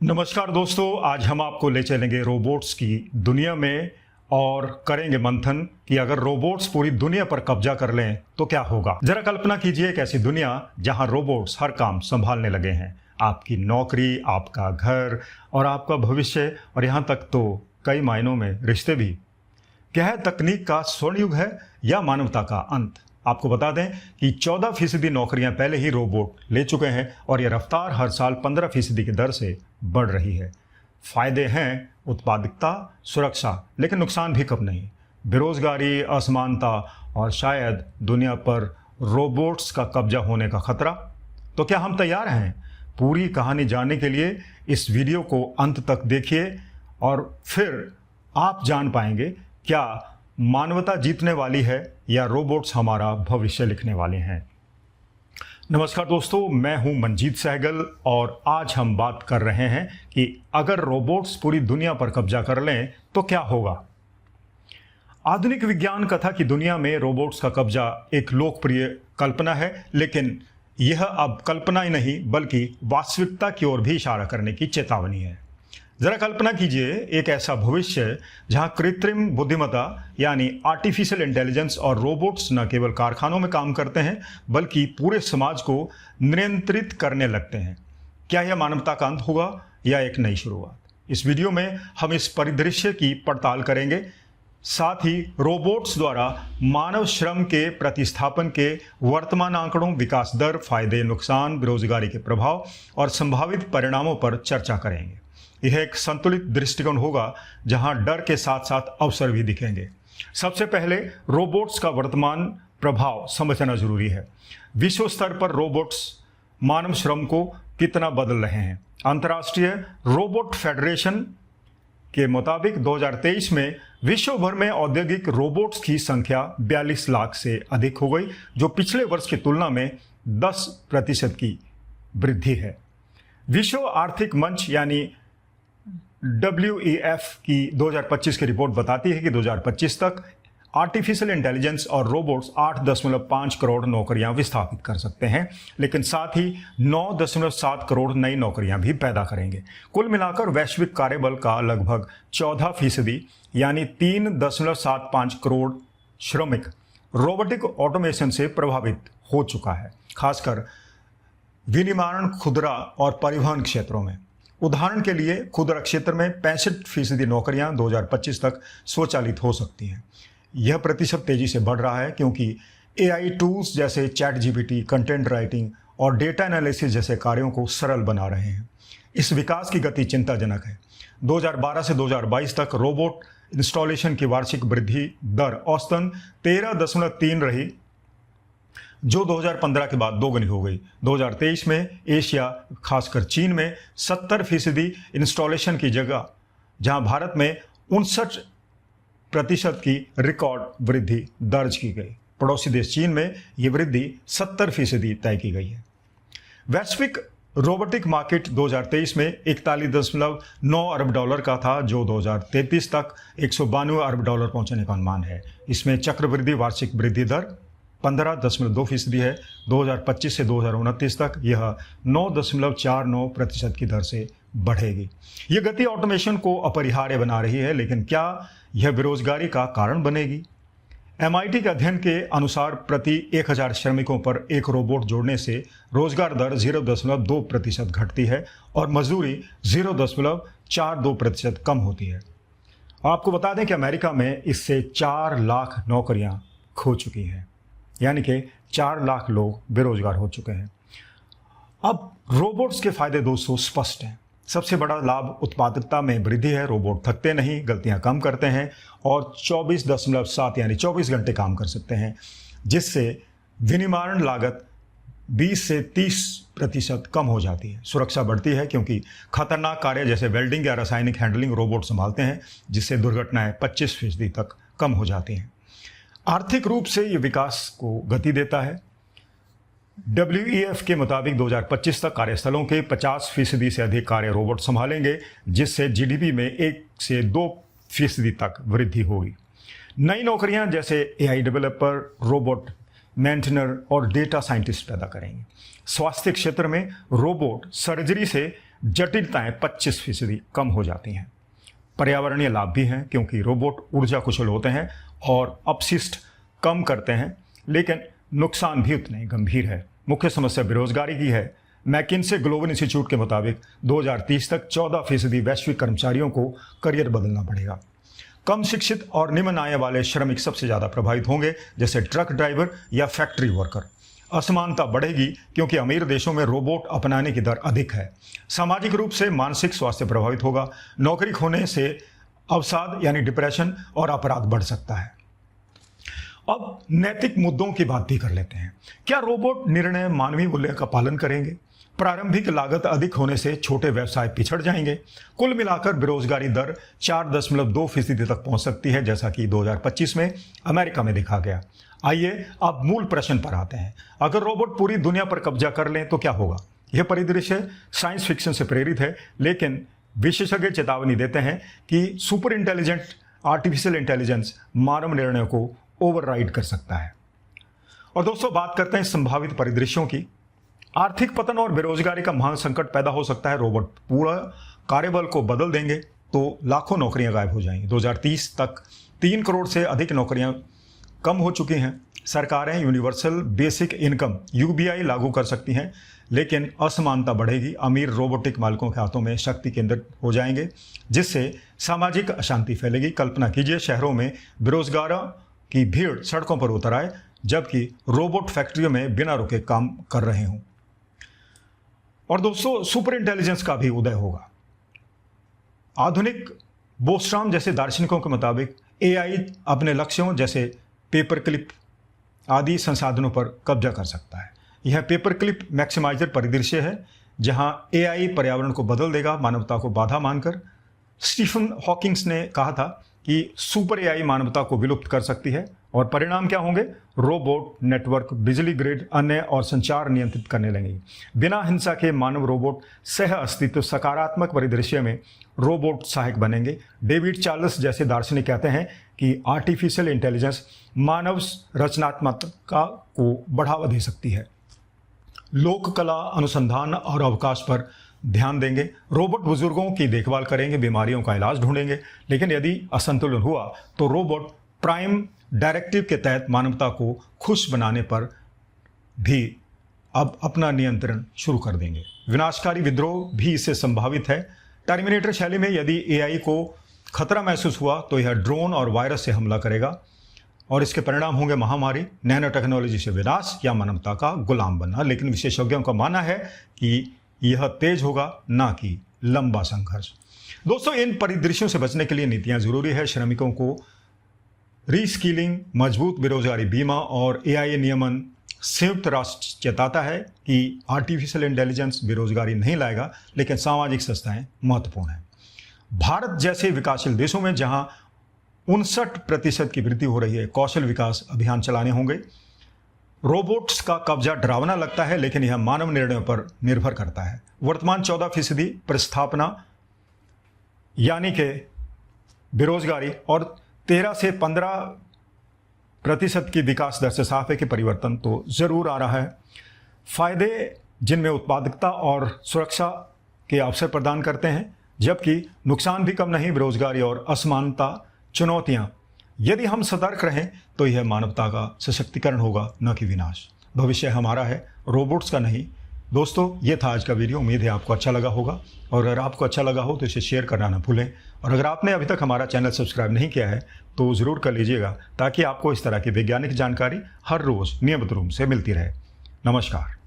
नमस्कार दोस्तों, आज हम आपको ले चलेंगे रोबोट्स की दुनिया में और करेंगे मंथन कि अगर रोबोट्स पूरी दुनिया पर कब्जा कर लें तो क्या होगा। जरा कल्पना कीजिए एक ऐसी दुनिया जहां रोबोट्स हर काम संभालने लगे हैं, आपकी नौकरी, आपका घर और आपका भविष्य, और यहां तक तो कई मायनों में रिश्ते भी। क्या है तकनीक का स्वर्ण युग है या मानवता का अंत? आपको बता दें कि 14% नौकरियां पहले ही रोबोट ले चुके हैं और यह रफ्तार हर साल 15% की दर से बढ़ रही है। फायदे हैं उत्पादकता, सुरक्षा, लेकिन नुकसान भी कम नहीं। बेरोजगारी, असमानता और शायद दुनिया पर रोबोट्स का कब्जा होने का खतरा। तो क्या हम तैयार हैं? पूरी कहानी जानने के लिए इस वीडियो को अंत तक देखिए और फिर आप जान पाएंगे क्या मानवता जीतने वाली है या रोबोट्स हमारा भविष्य लिखने वाले हैं। नमस्कार दोस्तों, मैं हूं मंजीत सहगल और आज हम बात कर रहे हैं कि अगर रोबोट्स पूरी दुनिया पर कब्जा कर लें तो क्या होगा। आधुनिक विज्ञान कथा की दुनिया में रोबोट्स का कब्जा एक लोकप्रिय कल्पना है, लेकिन यह अब कल्पना ही नहीं बल्कि वास्तविकता की ओर भी इशारा करने की चेतावनी है। जरा कल्पना कीजिए एक ऐसा भविष्य जहां कृत्रिम बुद्धिमत्ता यानी आर्टिफिशियल इंटेलिजेंस और रोबोट्स न केवल कारखानों में काम करते हैं बल्कि पूरे समाज को नियंत्रित करने लगते हैं। क्या यह मानवता का अंत होगा या एक नई शुरुआत? इस वीडियो में हम इस परिदृश्य की पड़ताल करेंगे, साथ ही रोबोट्स द्वारा मानव श्रम के प्रतिस्थापन के वर्तमान आंकड़ों, विकास दर, फायदे, नुकसान, बेरोजगारी के प्रभाव और संभावित परिणामों पर चर्चा करेंगे। यह एक संतुलित दृष्टिकोण होगा जहां डर के साथ साथ अवसर भी दिखेंगे। सबसे पहले रोबोट्स का वर्तमान प्रभाव समझना जरूरी है। विश्व स्तर पर रोबोट्स मानव श्रम को कितना बदल रहे हैं। अंतर्राष्ट्रीय रोबोट फेडरेशन के मुताबिक 2023 में विश्व भर में औद्योगिक रोबोट्स की संख्या 42 लाख से अधिक हो गई, जो पिछले वर्ष की तुलना में 10% की वृद्धि है। विश्व आर्थिक मंच यानी WEF की 2025 की रिपोर्ट बताती है कि 2025 तक आर्टिफिशियल इंटेलिजेंस और रोबोट्स 8.5 करोड़ नौकरियां विस्थापित कर सकते हैं, लेकिन साथ ही 9.7 करोड़ नई नौकरियां भी पैदा करेंगे। कुल मिलाकर वैश्विक कार्यबल का लगभग 14% यानी 3.75 करोड़ श्रमिक रोबोटिक ऑटोमेशन से प्रभावित हो चुका है, खासकर विनिर्माण, खुदरा और परिवहन क्षेत्रों में। उदाहरण के लिए खुदरा क्षेत्र में 65% नौकरियां 2025 तक स्वचालित हो सकती हैं। यह प्रतिशत तेजी से बढ़ रहा है क्योंकि AI टूल्स जैसे ChatGPT, कंटेंट राइटिंग और डेटा एनालिसिस जैसे कार्यों को सरल बना रहे हैं। इस विकास की गति चिंताजनक है। 2012 से 2022 तक रोबोट इंस्टॉलेशन की वार्षिक वृद्धि दर औसतन 13.3 रही, जो 2015 के बाद दोगुनी हो गई। 2023 में एशिया, खासकर चीन में 70% इंस्टॉलेशन की जगह, जहां भारत में 59% की रिकॉर्ड वृद्धि दर्ज की गई। पड़ोसी देश चीन में यह वृद्धि 70% तय की गई है। वैश्विक रोबोटिक मार्केट 2023 में 41.9 अरब डॉलर का था, जो 2033 तक 192 अरब डॉलर पहुंचने का अनुमान है। इसमें चक्रवृद्धि वार्षिक वृद्धि दर 15.2% है। 2025 से 2029 तक यह 9.49% की दर से बढ़ेगी। यह गति ऑटोमेशन को अपरिहार्य बना रही है, लेकिन क्या यह बेरोजगारी का कारण बनेगी? MIT के अध्ययन के अनुसार प्रति 1000 श्रमिकों पर एक रोबोट जोड़ने से रोजगार दर 0.2% घटती है और मजदूरी 0.42% कम होती है। आपको बता दें कि अमेरिका में इससे 4 लाख नौकरियां खो चुकी हैं, यानी कि 4 लाख लोग बेरोजगार हो चुके हैं। अब रोबोट्स के फायदे दोस्तों स्पष्ट हैं। सबसे बड़ा लाभ उत्पादकता में वृद्धि है। रोबोट थकते नहीं, गलतियां कम करते हैं और 24.7 यानी 24 घंटे काम कर सकते हैं, जिससे विनिर्माण लागत 20 से 30% कम हो जाती है। सुरक्षा बढ़ती है क्योंकि खतरनाक कार्य जैसे वेल्डिंग या रासायनिक हैंडलिंग रोबोट संभालते हैं, जिससे दुर्घटनाएं 25% तक कम हो जाती हैं। आर्थिक रूप से ये विकास को गति देता है। WEF के मुताबिक 2025 तक कार्यस्थलों के 50% से अधिक कार्य रोबोट संभालेंगे, जिससे GDP में 1 से 2% तक वृद्धि होगी। नई नौकरियां जैसे AI डेवलपर, रोबोट मेंटेनर और डेटा साइंटिस्ट पैदा करेंगे। स्वास्थ्य क्षेत्र में रोबोट सर्जरी से जटिलताएं 25% कम हो जाती हैं। पर्यावरणीय लाभ भी हैं क्योंकि रोबोट ऊर्जा कुशल होते हैं और अपशिष्ट कम करते हैं, लेकिन नुकसान भी उतने गंभीर है। मुख्य समस्या बेरोजगारी की है। मैकिन्से ग्लोबल इंस्टीट्यूट के मुताबिक 2030 तक 14% वैश्विक कर्मचारियों को करियर बदलना पड़ेगा। कम शिक्षित और निम्न आय वाले श्रमिक सबसे ज़्यादा प्रभावित होंगे, जैसे ट्रक ड्राइवर या फैक्ट्री वर्कर। असमानता बढ़ेगी क्योंकि अमीर देशों में रोबोट अपनाने की दर अधिक है। सामाजिक रूप से मानसिक स्वास्थ्य प्रभावित होगा। नौकरी खोने से अवसाद यानी डिप्रेशन और अपराध बढ़ सकता है। अब नैतिक मुद्दों की बात भी कर लेते हैं। क्या रोबोट निर्णय मानवीय मूल्य का पालन करेंगे? प्रारंभिक लागत अधिक होने से छोटे व्यवसाय पिछड़ जाएंगे। कुल मिलाकर बेरोजगारी दर 4.2% तक पहुंच सकती है, जैसा कि 2025 में अमेरिका में देखा गया। आइए अब मूल प्रश्न पर आते हैं। अगर रोबोट पूरी दुनिया पर कब्जा कर लें तो क्या होगा? यह परिदृश्य साइंस फिक्शन से प्रेरित है, लेकिन विशेषज्ञ चेतावनी देते हैं कि सुपर इंटेलिजेंट आर्टिफिशियल इंटेलिजेंस मानव निर्णयों को ओवरराइड कर सकता है। और दोस्तों, बात करते हैं संभावित परिदृश्यों की। आर्थिक पतन और बेरोजगारी का महान संकट पैदा हो सकता है। रोबोट पूरा कार्यबल को बदल देंगे तो लाखों नौकरियां गायब हो जाएंगी। 2030 तक 3 करोड़ से अधिक नौकरियां कम हो चुकी हैं। सरकारें यूनिवर्सल बेसिक इनकम (UBI) लागू कर सकती हैं, लेकिन असमानता बढ़ेगी। अमीर रोबोटिक मालिकों के हाथों में शक्ति केंद्रित हो जाएंगे, जिससे सामाजिक अशांति फैलेगी। कल्पना कीजिए, शहरों में बेरोजगारों की भीड़ सड़कों पर उतर आए, जबकि रोबोट फैक्ट्रियों में बिना रुके काम कर रहे हों। और दोस्तों, सुपर इंटेलिजेंस का भी उदय होगा। आधुनिक बोस्ट्राम जैसे दार्शनिकों के मुताबिक AI अपने लक्ष्यों जैसे पेपर क्लिप आदि संसाधनों पर कब्जा कर सकता है। यह पेपर क्लिप मैक्सिमाइजर परिदृश्य है, जहां AI पर्यावरण को बदल देगा, मानवता को बाधा मानकर। स्टीफन हॉकिंग्स ने कहा था कि सुपर AI मानवता को विलुप्त कर सकती है, और परिणाम क्या होंगे? रोबोट नेटवर्क, बिजली ग्रिड, अन्य और संचार नियंत्रित करने लगेंगे। बिना हिंसा के मानव रोबोट सह अस्तित्व। सकारात्मक परिदृश्य में रोबोट सहायक बनेंगे। डेविड चार्ल्स जैसे दार्शनिक कहते हैं कि आर्टिफिशियल इंटेलिजेंस मानव रचनात्मकता को बढ़ावा दे सकती है। लोक कला, अनुसंधान और अवकाश पर ध्यान देंगे। रोबोट बुजुर्गों की देखभाल करेंगे, बीमारियों का इलाज ढूंढेंगे। लेकिन यदि असंतुलन हुआ तो रोबोट प्राइम डायरेक्टिव के तहत मानवता को खुश बनाने पर भी अब अपना नियंत्रण शुरू कर देंगे। विनाशकारी विद्रोह भी इससे संभावित है। टर्मिनेटर शैली में यदि AI को खतरा महसूस हुआ तो यह ड्रोन और वायरस से हमला करेगा, और इसके परिणाम होंगे महामारी, नैनो टेक्नोलॉजी से विनाश या मानवता का गुलाम बनना। लेकिन विशेषज्ञों का मानना है कि यह तेज होगा, ना कि लंबा संघर्ष। दोस्तों, इन परिदृश्यों से बचने के लिए नीतियां जरूरी है। श्रमिकों को रीस्किलिंग, मजबूत बेरोजगारी बीमा और AI नियमन। संयुक्त राष्ट्र चेताता है कि आर्टिफिशियल इंटेलिजेंस बेरोजगारी नहीं लाएगा, लेकिन सामाजिक संस्थाएं महत्वपूर्ण हैं। भारत जैसे विकासशील देशों में जहां 59% की वृद्धि हो रही है, कौशल विकास अभियान चलाने होंगे। रोबोट्स का कब्जा डरावना लगता है, लेकिन यह मानव निर्णयों पर निर्भर करता है। वर्तमान 14% प्रस्थापना यानी कि बेरोजगारी और 13 से 15% की विकास दर से साफ है कि परिवर्तन तो जरूर आ रहा है। फायदे जिनमें उत्पादकता और सुरक्षा के अवसर प्रदान करते हैं, जबकि नुकसान भी कम नहीं। बेरोजगारी और असमानता चुनौतियां। यदि हम सतर्क रहें तो यह मानवता का सशक्तिकरण होगा, न कि विनाश। भविष्य हमारा है, रोबोट्स का नहीं। दोस्तों, ये था आज का वीडियो। उम्मीद है आपको अच्छा लगा होगा, और अगर आपको अच्छा लगा हो तो इसे शेयर करना ना भूलें। और अगर आपने अभी तक हमारा चैनल सब्सक्राइब नहीं किया है तो ज़रूर कर लीजिएगा, ताकि आपको इस तरह की वैज्ञानिक जानकारी हर रोज़ नियमित रूप से मिलती रहे। नमस्कार।